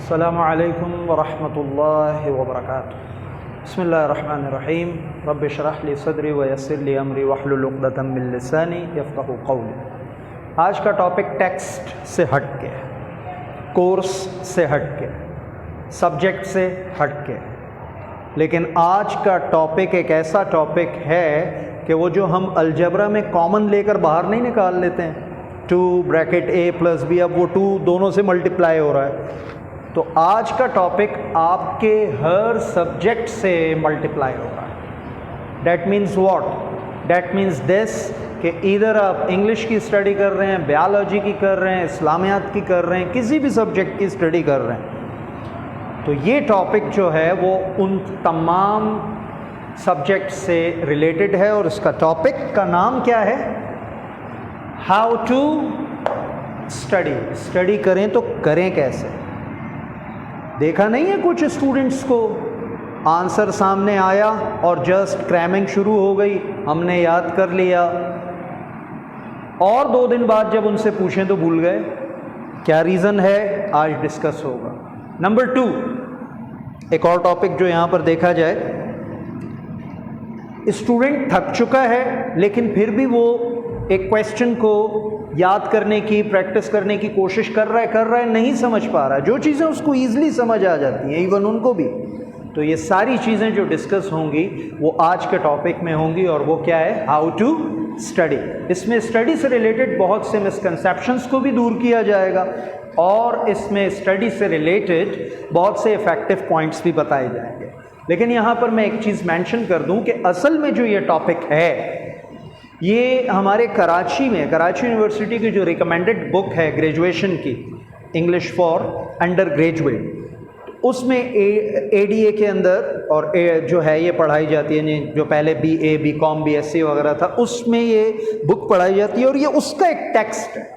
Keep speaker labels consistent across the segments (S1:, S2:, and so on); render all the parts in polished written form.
S1: अस्सलामु अलैकुम वरहमतुल्लाहि वबरकातुहू। बिस्मिल्लाहिर्रहमानिर्रहीम। रब्बि इश्रह ली सदरी व यस्सिर ली अमरी वहलुल उक़दतम मिन लिसानी यफ़क़हू क़ौली। आज का टॉपिक टेक्स्ट से हट के, कोर्स से हट के, सब्जेक्ट से हट के, लेकिन आज का टॉपिक एक ऐसा टॉपिक है कि वो जो हम अलजबरा में कॉमन लेकर बाहर नहीं निकाल लेते हैं, 2 ब्रैकेट a प्लस b, अब वो 2 दोनों से मल्टीप्लाई हो रहा है। तो आज का टॉपिक आपके हर सब्जेक्ट से मल्टीप्लाई हो रहा है। That means what? That means this कि इधर आप इंग्लिश की स्टडी कर रहे हैं, बायोलॉजी की कर रहे हैं, इस्लामियात की कर रहे हैं, किसी भी सब्जेक्ट की स्टडी कर रहे हैं, तो ये टॉपिक जो है वो उन तमाम सब्जेक्ट से रिलेटेड है। और इसका टॉपिक का नाम क्या है? How to study. स्टडी करें तो करें कैसे? देखा नहीं है कुछ स्टूडेंट्स को, आंसर सामने आया और जस्ट क्रैमिंग शुरू हो गई, हमने याद कर लिया, और 2 दिन बाद जब उनसे पूछें तो भूल गए। क्या रीज़न है? आज डिस्कस होगा। नंबर 2, एक और टॉपिक जो यहाँ पर देखा जाए, स्टूडेंट थक चुका है लेकिन फिर भी वो एक क्वेश्चन को याद करने की, प्रैक्टिस करने की कोशिश कर रहा है, नहीं समझ पा रहा। जो चीज़ें उसको ईजिली समझ आ जाती हैं, इवन उनको भी। तो ये सारी चीज़ें जो डिस्कस होंगी वो आज के टॉपिक में होंगी, और वो क्या है? How to study. इसमें स्टडी से रिलेटेड बहुत से मिसकंसेप्शंस को भी दूर किया जाएगा, और इसमें स्टडी से रिलेटेड बहुत से इफ़ेक्टिव पॉइंट्स भी बताए जाएंगे। लेकिन यहाँ पर मैं एक चीज़ मेंशन कर दूँ कि असल में जो ये टॉपिक है, ये हमारे कराची यूनिवर्सिटी की जो रिकमेंडेड बुक है ग्रेजुएशन की, इंग्लिश फॉर अंडर ग्रेजुएट, उसमें ADA के अंदर और जो है ये पढ़ाई जाती है, जो पहले BA, BCom, BSc वगैरह था, उसमें ये बुक पढ़ाई जाती है, और ये उसका एक टेक्स्ट है।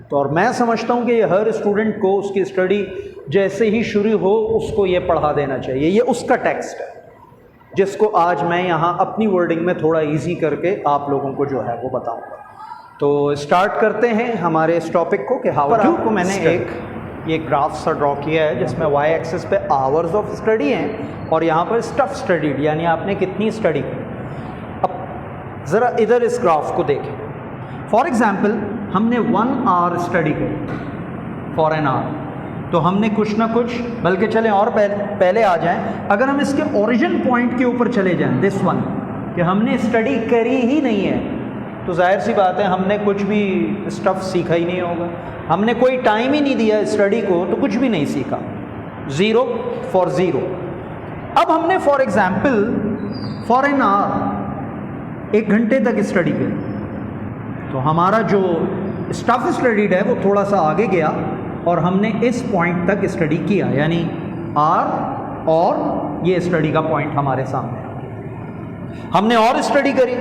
S1: तो और मैं समझता हूँ कि ये हर स्टूडेंट को उसकी स्टडी जैसे ही शुरू हो उसको ये पढ़ा देना चाहिए। ये उसका टेक्स्ट है जिसको आज मैं यहाँ अपनी वर्डिंग में थोड़ा इजी करके आप लोगों को जो है वो बताऊँगा। तो स्टार्ट करते हैं हमारे इस टॉपिक को कि हाउ टू को मैंने ये ग्राफ सा ड्रॉ किया है जिसमें y एक्सिस पे आवर्स ऑफ स्टडी हैं और यहाँ पर स्टफ स्टडीड, यानी आपने कितनी स्टडी की। अब ज़रा इधर इस ग्राफ को देखें। फॉर एग्ज़ाम्पल हमने 1 आवर स्टडी की, फॉर एन आवर, तो हमने कुछ ना कुछ, बल्कि चलें और पहले आ जाएं, अगर हम इसके ओरिजिन पॉइंट के ऊपर चले जाएं, दिस वन, कि हमने स्टडी करी ही नहीं है, तो जाहिर सी बात है हमने कुछ भी स्टफ़ सीखा ही नहीं होगा। हमने कोई टाइम ही नहीं दिया स्टडी को तो कुछ भी नहीं सीखा। 0 फॉर 0। अब हमने for example for an hour 1 घंटे तक स्टडी की, तो हमारा जो स्टफ़ स्टडीड है वो थोड़ा सा आगे गया और हमने इस पॉइंट तक स्टडी किया, यानी R, और ये स्टडी का पॉइंट हमारे सामने आ गया। हमने और स्टडी करी,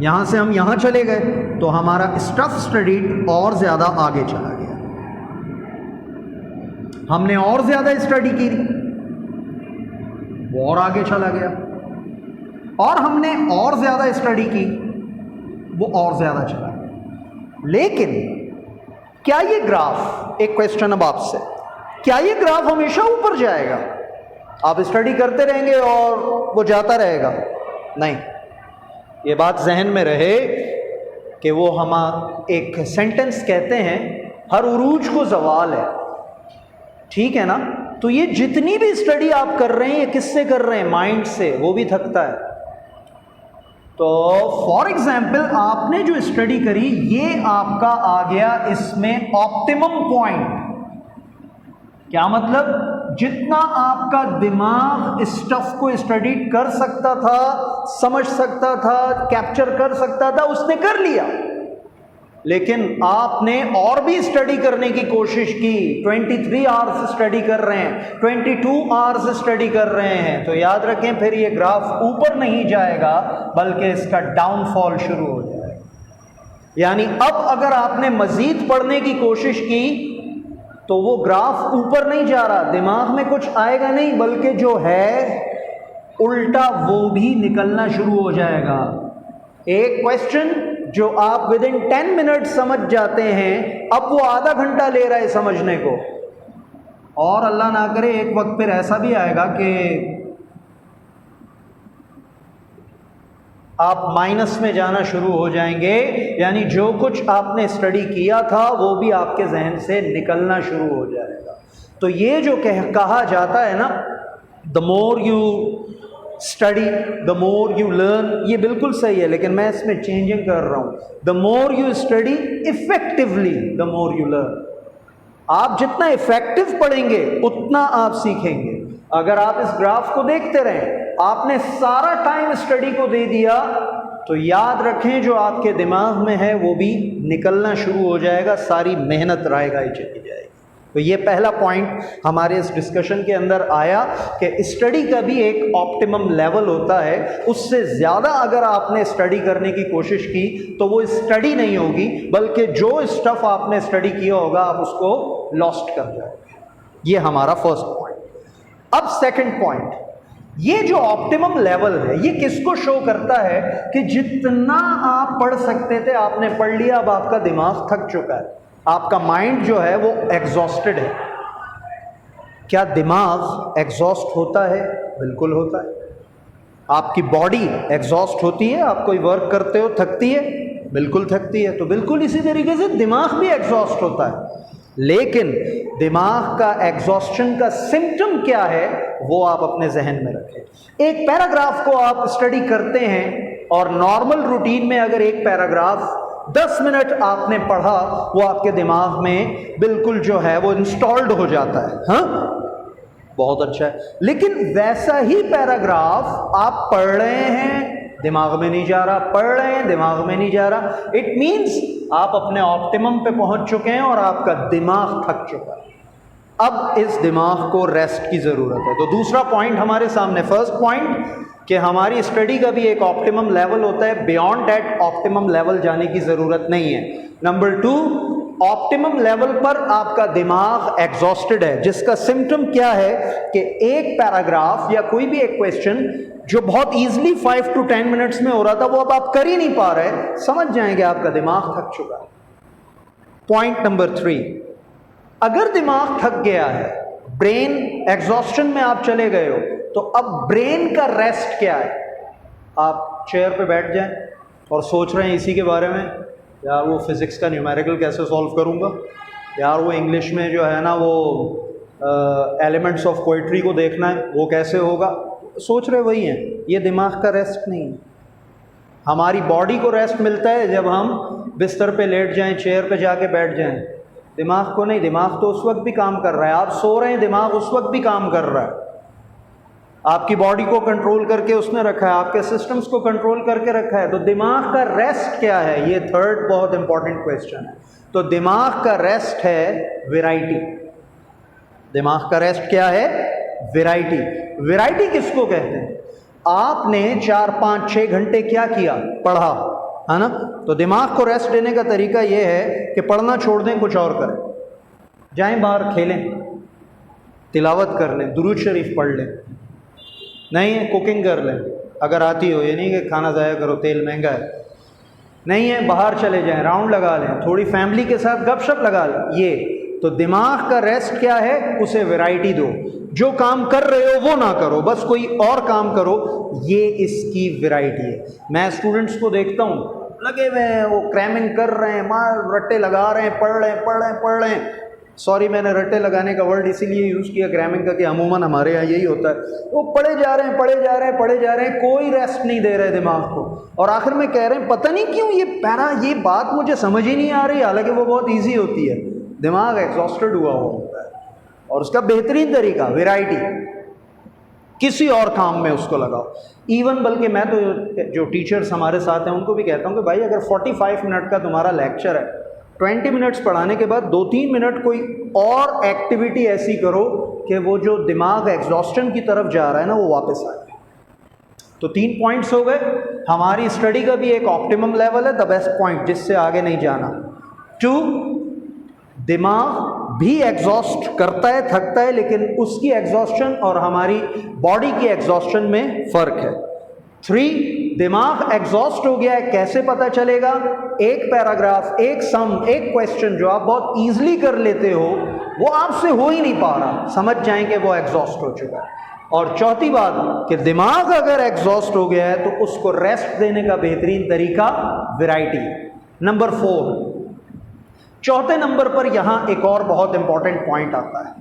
S1: यहाँ से हम यहाँ चले गए, तो हमारा स्टफ स्टडीड और ज़्यादा आगे चला गया। हमने और ज़्यादा स्टडी की, वो और आगे चला गया, और हमने और ज़्यादा स्टडी की, वो और ज़्यादा चला गया। लेकिन क्या ये ग्राफ, एक क्वेश्चन अब आपसे, क्या ये ग्राफ हमेशा ऊपर जाएगा? आप स्टडी करते रहेंगे और वो जाता रहेगा? नहीं, ये बात जहन में रहे कि वो हम एक सेंटेंस कहते हैं, हर उरूज को ज़वाल है, ठीक है ना? तो ये जितनी भी स्टडी आप कर रहे हैं, ये किससे कर रहे हैं? माइंड से, वो भी थकता है। तो फॉर एग्जाम्पल आपने जो स्टडी करी, ये आपका आ गया इसमें ऑप्टिमम पॉइंट। क्या मतलब? जितना आपका दिमाग स्टफ को स्टडी कर सकता था, समझ सकता था, कैप्चर कर सकता था, उसने कर लिया। लेकिन आपने और भी स्टडी करने की कोशिश की, 23 आवर्स स्टडी कर रहे हैं, 22 आवर्स स्टडी कर रहे हैं, तो याद रखें फिर ये ग्राफ ऊपर नहीं जाएगा बल्कि इसका डाउनफॉल शुरू हो जाएगा। यानी अब अगर आपने मजीद पढ़ने की कोशिश की तो वो ग्राफ ऊपर नहीं जा रहा, दिमाग में कुछ आएगा नहीं, बल्कि जो है उल्टा वो भी निकलना शुरू हो जाएगा। एक क्वेश्चन जो आप विद इन 10 मिनट समझ जाते हैं, अब वो आधा घंटा ले रहा है समझने को। और अल्लाह ना करे एक वक्त फिर ऐसा भी आएगा कि आप माइनस में जाना शुरू हो जाएंगे, यानी जो कुछ आपने स्टडी किया था वो भी आपके जहन से निकलना शुरू हो जाएगा। तो ये जो कहा जाता है ना, the more you study the more you learn, ये बिल्कुल सही है, लेकिन मैं इसमें चेंजिंग कर रहा हूँ। The more you study effectively the more you learn. आप जितना इफेक्टिव पढ़ेंगे उतना आप सीखेंगे। अगर आप इस ग्राफ को देखते रहें, आपने सारा टाइम स्टडी को दे दिया, तो याद रखें जो आपके दिमाग में है वो भी निकलना शुरू हो जाएगा, सारी मेहनत रायगाई चली जाएगी। तो ये पहला पॉइंट हमारे इस डिस्कशन के अंदर आया कि स्टडी का भी एक ऑप्टिमम लेवल होता है। उससे ज़्यादा अगर आपने स्टडी करने की कोशिश की तो वो स्टडी नहीं होगी, बल्कि जो स्टफ आपने स्टडी किया होगा आप उसको लॉस्ट कर जाओगे। ये हमारा फर्स्ट पॉइंट। अब सेकंड पॉइंट, ये जो ऑप्टिमम लेवल है ये किसको शो करता है कि जितना आप पढ़ सकते थे आपने पढ़ लिया, अब आपका दिमाग थक चुका है, आपका माइंड जो है वो एग्जॉस्टेड है। क्या दिमाग एग्जॉस्ट होता है? बिल्कुल होता है। आपकी बॉडी एग्जॉस्ट होती है, आप कोई वर्क करते हो थकती है, बिल्कुल थकती है। तो बिल्कुल इसी तरीके से दिमाग भी एग्जॉस्ट होता है, लेकिन दिमाग का एग्जॉस्शन का सिम्टम क्या है वो आप अपने जहन में रखें। एक पैराग्राफ को आप स्टडी करते हैं और नॉर्मल रूटीन में अगर एक पैराग्राफ 10 मिनट आपने पढ़ा, वो आपके दिमाग में बिल्कुल जो है वो इंस्टॉल्ड हो जाता है। हाँ, बहुत अच्छा है। लेकिन वैसा ही पैराग्राफ आप पढ़ रहे हैं, दिमाग में नहीं जा रहा, पढ़ रहे हैं, दिमाग में नहीं जा रहा, इट मीन्स आप अपने ऑप्टिमम पे पहुंच चुके हैं और आपका दिमाग थक चुका है। अब इस दिमाग को रेस्ट की ज़रूरत है। तो दूसरा पॉइंट हमारे सामने, फर्स्ट पॉइंट कि हमारी स्टडी का भी एक ऑप्टिमम लेवल होता है, बियॉन्ड दैट ऑप्टिमम लेवल जाने की ज़रूरत नहीं है। नंबर 2, ऑप्टिमम लेवल पर आपका दिमाग एग्जॉस्टेड है, जिसका सिम्टम क्या है कि एक पैराग्राफ या कोई भी एक क्वेश्चन जो बहुत इजीली 5 to 10 मिनट्स में हो रहा था वो अब आप कर ही नहीं पा रहे, समझ जाएंगे आपका दिमाग थक चुका है। पॉइंट नंबर 3, अगर दिमाग थक गया है, ब्रेन एग्जॉस्शन में आप चले गए हो, तो अब ब्रेन का रेस्ट क्या है? आप चेयर पे बैठ जाएं और सोच रहे हैं इसी के बारे में, यार वो फिज़िक्स का न्यूमेरिकल कैसे सॉल्व करूँगा, यार वो इंग्लिश में जो है ना वो एलिमेंट्स ऑफ पोइट्री को देखना है, वो कैसे होगा, सोच रहे वही हैं। ये दिमाग का रेस्ट नहीं है। हमारी बॉडी को रेस्ट मिलता है जब हम बिस्तर पे लेट जाएं, चेयर पे जाके बैठ जाएं, दिमाग को नहीं। दिमाग तो उस वक्त भी काम कर रहा है, आप सो रहे हैं, दिमाग उस वक्त भी काम कर रहा है। आपकी बॉडी को कंट्रोल करके उसने रखा है, आपके सिस्टम्स को कंट्रोल करके रखा है। तो दिमाग का रेस्ट क्या है? ये थर्ड बहुत इंपॉर्टेंट क्वेश्चन है। तो दिमाग का रेस्ट है वैरायटी। दिमाग का रेस्ट क्या है? वैरायटी। वैरायटी किसको कहते हैं? आपने 4, 5, 6 घंटे क्या किया? पढ़ा, है ना? तो दिमाग को रेस्ट देने का तरीका यह है कि पढ़ना छोड़ दें, कुछ और करें, जाएं बाहर खेलें, तिलावत कर लें, दुरूद शरीफ पढ़ लें, नहीं है कुकिंग कर लें अगर आती हो, ये नहीं कि खाना ज़ाया करो, तेल महंगा है, नहीं है बाहर चले जाएं, राउंड लगा लें, थोड़ी फैमिली के साथ गपशप लगा लें। ये तो दिमाग का रेस्ट क्या है? उसे वैरायटी दो। जो काम कर रहे हो वो ना करो, बस कोई और काम करो, ये इसकी वैरायटी है। मैं स्टूडेंट्स को देखता हूँ लगे हुए हैं, वो क्रैमिंग कर रहे हैं, मार रट्टे लगा रहे हैं, पढ़ रहे हैं। सॉरी, मैंने रट्टे लगाने का वर्ड इसीलिए यूज़ किया क्रैमिंग का कि अमूमन हमारे यहाँ यही होता है। वो पढ़े जा रहे हैं, कोई रेस्ट नहीं दे रहे दिमाग को, और आखिर में कह रहे हैं पता नहीं क्यों ये बात मुझे समझ ही नहीं आ रही, हालांकि वो बहुत ईजी होती है। दिमाग एग्जॉस्टेड हुआ होता है, और उसका बेहतरीन तरीका वैरायटी, किसी और काम में उसको लगाओ। इवन बल्कि मैं तो जो टीचर्स हमारे साथ हैं उनको भी कहता हूँ कि भाई अगर 45 मिनट का तुम्हारा लेक्चर है, 20 मिनट्स पढ़ाने के बाद 2-3 मिनट कोई और एक्टिविटी ऐसी करो कि वो जो दिमाग एग्जॉस्टन की तरफ जा रहा है ना वो वापस आ जाए। तो 3 पॉइंट्स हो गए। हमारी स्टडी का भी एक ऑप्टिमम लेवल है, द बेस्ट पॉइंट, जिससे आगे नहीं जाना। 2, दिमाग भी एग्जॉस्ट करता है, थकता है, लेकिन उसकी एग्जॉस्शन और हमारी बॉडी की एग्जॉस्शन में फ़र्क है। 3, दिमाग एग्जॉस्ट हो गया है, कैसे पता चलेगा? एक पैराग्राफ, एक सम, एक क्वेश्चन जो आप बहुत ईजिली कर लेते हो, वो आपसे हो ही नहीं पा रहा, समझ जाएं कि वो एग्जॉस्ट हो चुका है। और चौथी बात कि दिमाग अगर एग्जॉस्ट हो गया है तो उसको रेस्ट देने का बेहतरीन तरीका वैरायटी। नंबर 4, चौथे नंबर पर यहां एक और बहुत इंपॉर्टेंट पॉइंट आता है।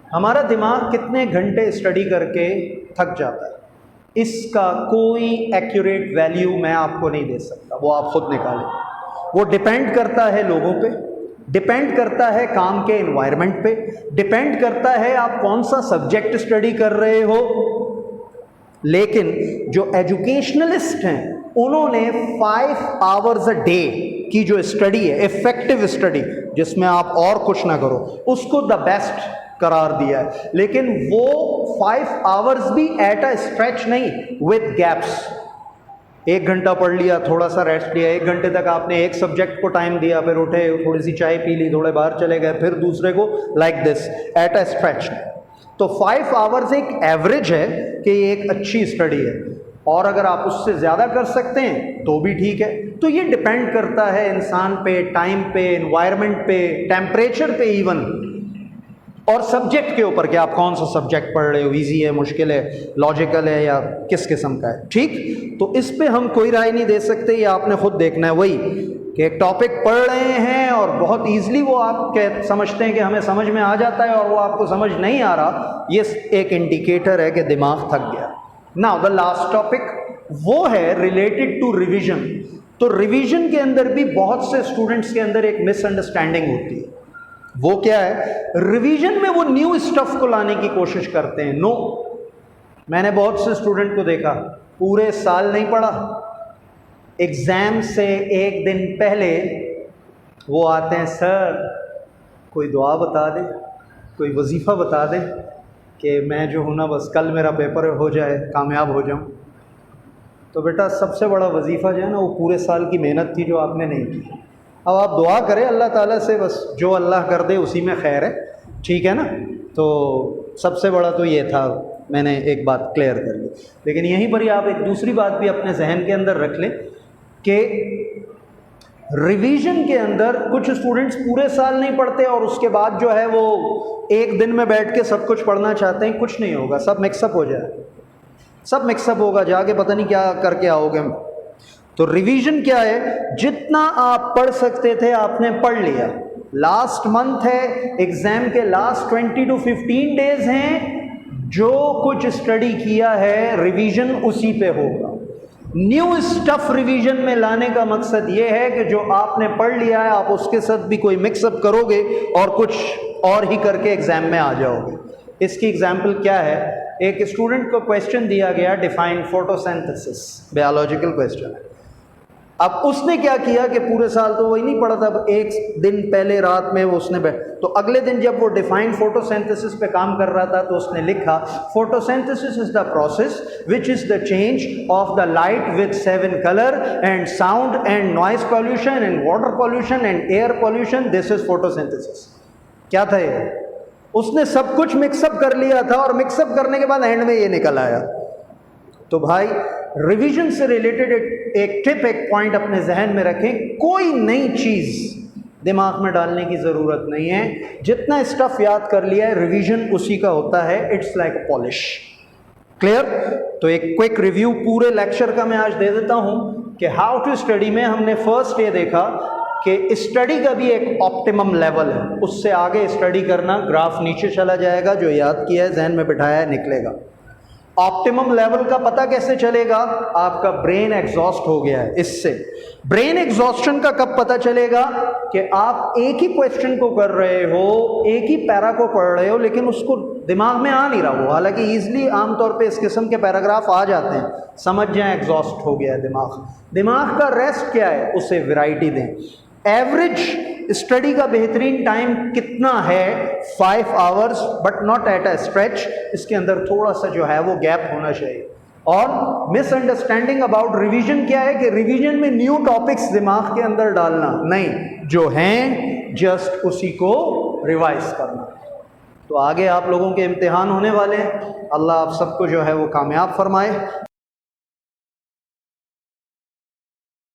S1: हमारा दिमाग कितने घंटे स्टडी करके थक जाता है, इसका कोई एक्यूरेट वैल्यू मैं आपको नहीं दे सकता, वो आप खुद निकालें। वो डिपेंड करता है लोगों पे, डिपेंड करता है काम के एनवायरनमेंट पे, डिपेंड करता है आप कौन सा सब्जेक्ट स्टडी कर रहे हो। लेकिन जो एजुकेशनलिस्ट हैं उन्होंने 5 आवर्स अ डे की जो स्टडी है, इफेक्टिव स्टडी जिसमें आप और कुछ ना करो, उसको द बेस्ट करार दिया है। लेकिन वो 5 आवर्स भी एट अ स्ट्रेच नहीं, विद गैप्स। 1 घंटा पढ़ लिया, थोड़ा सा रेस्ट लिया, 1 घंटे तक आपने एक सब्जेक्ट को टाइम दिया, फिर उठे, थोड़ी सी चाय पी ली, थोड़े बाहर चले गए, फिर दूसरे को, like this at a stretch. तो 5 आवर्स एक एवरेज है कि ये एक अच्छी स्टडी है, और अगर आप उससे ज़्यादा कर सकते हैं तो भी ठीक है। तो ये डिपेंड करता है इंसान पे, टाइम पे, एनवायरनमेंट पे, टेम्परेचर पे इवन, और सब्जेक्ट के ऊपर कि आप कौन सा सब्जेक्ट पढ़ रहे हो, इजी है, मुश्किल है, लॉजिकल है, या किस किस्म का है। ठीक, तो इस पे हम कोई राय नहीं दे सकते, ये आपने खुद देखना है। वही कि एक टॉपिक पढ़ रहे हैं और बहुत ईजिली वो आप समझते हैं कि हमें समझ में आ जाता है, और वो आपको समझ नहीं आ रहा, ये एक इंडिकेटर है कि दिमाग थक गया। नाउ द लास्ट टॉपिक वो है रिलेटेड टू रिवीजन। तो रिवीजन के अंदर भी बहुत से स्टूडेंट्स के अंदर एक मिसअंडरस्टैंडिंग होती है। वो क्या है, रिवीजन में वो न्यू स्टफ को लाने की कोशिश करते हैं। नो, मैंने बहुत से स्टूडेंट को देखा पूरे साल नहीं पढ़ा, एग्जाम से एक दिन पहले वो आते हैं, सर कोई दुआ बता दे, कोई वजीफ़ा बता दे कि मैं जो हूँ ना बस कल मेरा पेपर हो जाए, कामयाब हो जाऊँ। तो बेटा सबसे बड़ा वजीफ़ा जो है ना वो पूरे साल की मेहनत थी जो आपने नहीं की। अब आप दुआ करें अल्लाह ताला से, बस जो अल्लाह कर दे उसी में खैर है, ठीक है ना। तो सबसे बड़ा तो ये था, मैंने एक बात क्लियर कर ली। लेकिन यहीं पर ही आप एक दूसरी बात भी अपने जहन के अंदर रख लें कि रिवीजन के अंदर कुछ स्टूडेंट्स पूरे साल नहीं पढ़ते और उसके बाद जो है वो एक दिन में बैठ के सब कुछ पढ़ना चाहते हैं। कुछ नहीं होगा, सब मिक्सअप हो जाए, सब मिक्सअप होगा, जाके पता नहीं क्या करके आओगे। तो रिवीजन क्या है, जितना आप पढ़ सकते थे आपने पढ़ लिया। लास्ट मंथ है, एग्जाम के लास्ट 20 to 15 डेज हैं, जो कुछ स्टडी किया है रिवीजन उसी पे होगा। न्यू स्टफ रिवीजन में लाने का मकसद ये है कि जो आपने पढ़ लिया है आप उसके साथ भी कोई मिक्सअप करोगे और कुछ और ही करके एग्जाम में आ जाओगे। इसकी एग्जाम्पल क्या है, एक स्टूडेंट को क्वेश्चन दिया गया, डिफाइन फोटोसिंथेसिस, बायोलॉजिकल क्वेश्चन है। अब उसने क्या किया कि पूरे साल तो वही नहीं पढ़ा था, अब एक दिन पहले रात में वो उसने तो अगले दिन जब वो डिफाइन फोटोसिंथेसिस पे काम कर रहा था तो उसने लिखा, photosynthesis is the process which is the change of the light with 7 colour and sound and noise pollution and water pollution and air pollution, this is photosynthesis. क्या था ये, उसने सब कुछ मिक्सअप कर लिया था और मिक्सअप करने के बाद एंड में ये निकल आया। तो भाई रिवीजन से रिलेटेड एक टिप, एक पॉइंट अपने जहन में रखें, कोई नई चीज़ दिमाग में डालने की ज़रूरत नहीं है। जितना स्टफ याद कर लिया है रिवीजन उसी का होता है, it's like a polish. Clear? तो एक क्विक रिव्यू पूरे लेक्चर का मैं आज दे देता हूं कि हाउ टू स्टडी में हमने फर्स्ट ये देखा कि स्टडी का भी एक ऑप्टिमम लेवल है, उससे आगे स्टडी करना ग्राफ नीचे चला जाएगा, जो याद किया है जहन में बिठाया है निकलेगा। ऑप्टिमम लेवल का पता कैसे चलेगा, आपका ब्रेन एग्जॉस्ट हो गया है। इससे ब्रेन एग्जॉस्शन का कब पता चलेगा कि आप एक ही क्वेश्चन को कर रहे हो, एक ही पैरा को पढ़ रहे हो, लेकिन उसको दिमाग में आ नहीं रहा। वो हालांकि ईजिली आमतौर पे इस किस्म के पैराग्राफ आ जाते हैं, समझ जाएं एग्जॉस्ट हो गया है दिमाग। दिमाग का रेस्ट क्या है, उसे वैरायटी दें। एवरेज स्टडी का बेहतरीन टाइम कितना है, 5 hours, but not at a stretch. इसके अंदर थोड़ा सा जो है वो गैप होना चाहिए। और मिसअंडरस्टैंडिंग अबाउट रिवीजन क्या है कि रिवीजन में न्यू टॉपिक्स दिमाग के अंदर डालना नहीं, जो हैं जस्ट उसी को रिवाइज करना। तो आगे आप लोगों के इम्तिहान होने वाले हैं, अल्लाह आप सबको जो है वो कामयाब फरमाए।